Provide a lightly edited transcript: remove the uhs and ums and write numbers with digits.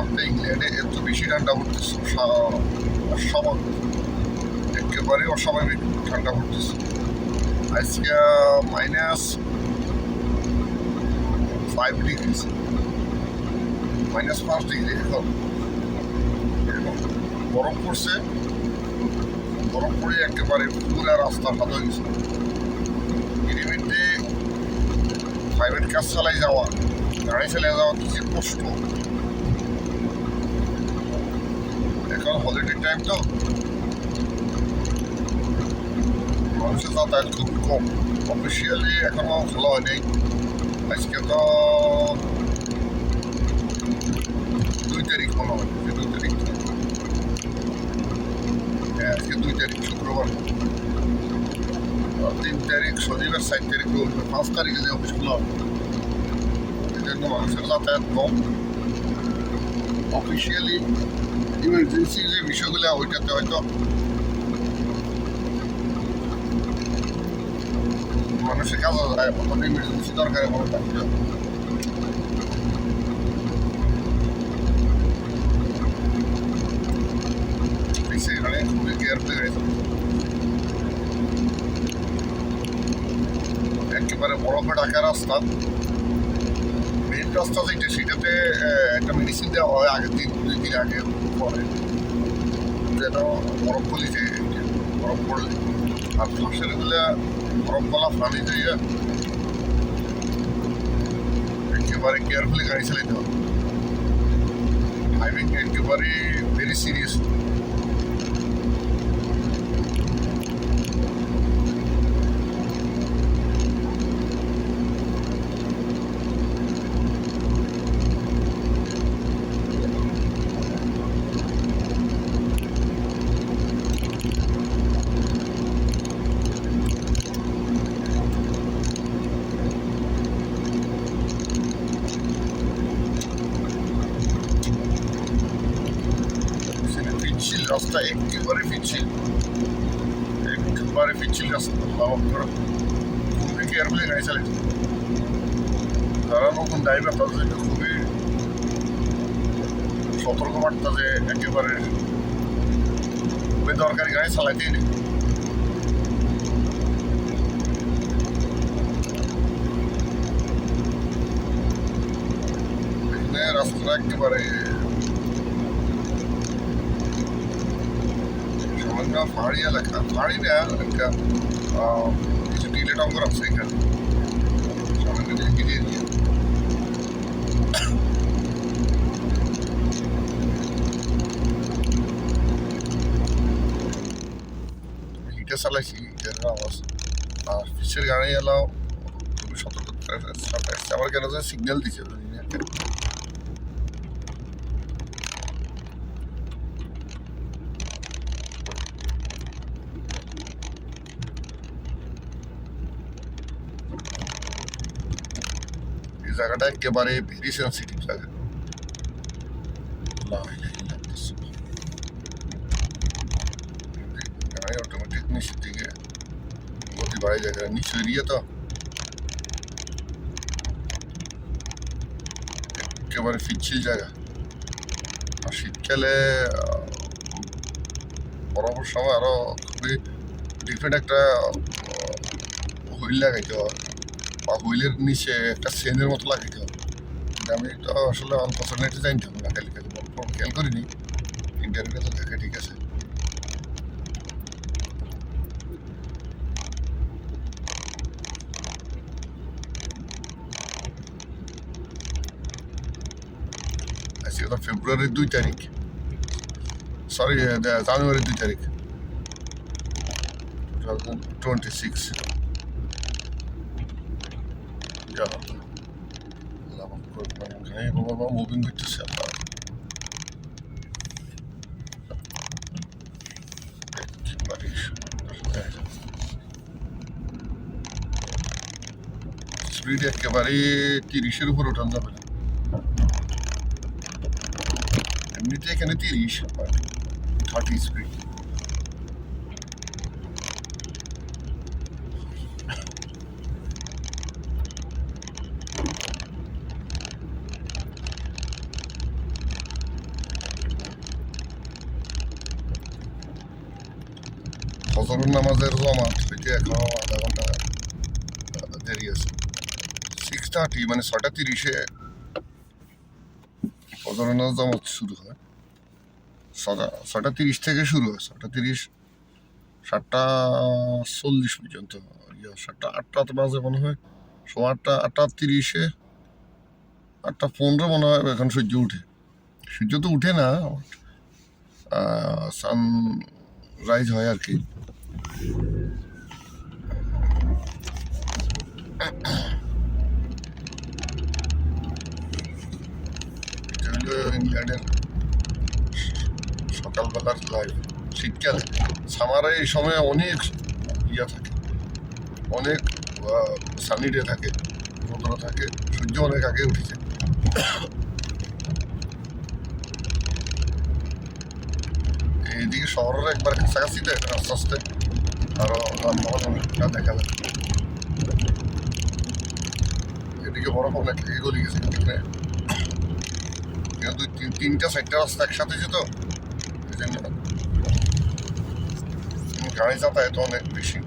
আপনি ইংল্যান্ডে এত বেশি ঠান্ডা পড়তেছে, অস্বাভাবিক, একেবারে অস্বাভাবিক ঠান্ডা পড়তেছে। আজকে -5 ডিগ্রি, -5 ডিগ্রি এখন গরম পড়ছে। গরম পড়ে একেবারে পুরা রাস্তা হাত হয়ে গেছে। পৃথিবীতে প্রাইভেট কাজ চালাই যাওয়া, গাড়ি চালিয়ে যাওয়া কি কষ্ট। এখন হলিডে টাইম তো মানুষের যাতায়াত খুব কম। অফিসিয়ালি এখনো খোলা হয়নি। আজকে তো 2 তারিখ মনে হয়, 2 তারিখ, হ্যাঁ আজকে 2 তারিখ শুক্রবার, 3 তারিখ শনিবার, 4 তারিখ রবিবার, 5 তারিখে যে অফিস খোলা হবে। এই জন্য মানুষের যাতায়াত কম। অফিসিয়ালি ইমার্জেন্সি যে বিষয়গুলো ওইটাতে হয়তো মানুষের কাজ যায়, প্রথম ইমার্জেন্সি দরকারে কোনো থাকতে হবে। সেখানে খুবই কেয়ারফুলি গাড়ি চালাতে হবে। একেবারে বরফে ঢাকা রাস্তা, মেন রাস্তা যেটা সেটাতে একটা মেডিসিন দেওয়া হয় আগের দিন, 2 দিন আগে পরে, যেন বরফ গলি যায়, বরফ পড়লে। আর ফাঁসের গুলা বরফ গলা পানি দিয়ে একেবারে কেয়ারফুলি গাড়ি চালাতে হবে। ড্রাইভিং একেবারে ভেরি সিরিয়াস। পিচ্ছিল রাস্তা, একেবারে পিচ্ছিল, একেবারে পিচ্ছিল রাস্তা। খুবই কেয়ারফুলি গাড়ি চালাতে হবে। যারা নতুন ড্রাইভার তাদের জন্য খুবই সতর্ক বার্তা যে একেবারে বেদরকারি গাড়ি চালাতেই নেই। রাস্তাটা একেবারে সামান্য পাহাড়ি এলাকা, পাহাড়ি না, একটা কিছু ডিলেট অঙ্গর আছে এখানে সামান্য গিরিয়ে দিয়ে। হিটে চালাইছি, হিটের আওয়াজ। আর পিছের গাড়ি এলাও খুবই সতর্ক আমার কেন সিগন্যাল দিচ্ছে। এই জায়গাটা একেবারে ভেরি সেন্সিটিভ জায়গা। গাড়ি অটোমেটিক নিচের দিকে গতি বাড়ে যায়, নিচু এরিয়া তো একেবারে পিচ্ছিল জায়গা। আর শীতকালে বরফের সময় আরো খুবই ডিফারেন্ট একটা হুইল লাগাইতে হয়, বা হুইলের নিচে একটা চেনের মতো লাগাইতে হবে। আমি তো আসলে আনফর্চুনেটলি জানতাম না, খেয়াল করিনি। ইন্টারভিউ তো দেখে ঠিক আছে। আজকে তো ফেব্রুয়ারির 2 তারিখ, সরি জানুয়ারির 2 তারিখ 2026। বাবা মুভিং করতেছে আপনার স্পিড একেবারে 30-এর উপর ওঠানো যাবে না। এমনিতে এখানে 30, 30 স্পিড। ফজরের নামাজের জমা থেকে এখনো আধা ঘন্টা দেরি আছে। 6:30 মানে 6:30 ফজরের নামাজ জমা শুরু হয়। 6:30 থেকে শুরু হয়, 6:30 7:40 পর্যন্ত। 7:08 বাজে মনে হয়, 8:30 8:15 মনে হয় এখন সূর্য উঠে। সূর্য তো উঠে না, সানরাইজ হয় আর কি। এটা হলো ইংল্যান্ডের সকালবেলার লাইফ। শীতকালে সামারে এই সময় অনেক থাকে, অনেক সানি ডে থাকে, রৌদ্র থাকে, সূর্য অনেক আগে উঠেছে। এইদিকে শহরের একবার কাছাকাছি তো এখন আস্তে আস্তে আরো যানবাহন অনেকটা দেখা যায়। এদিকে বরফ অনেক আগে গলি গেছে, এখানে 3-4টা রাস্তা একসাথে যেত, এই জন্য গাড়ি যাতায়াত অনেক বেশি।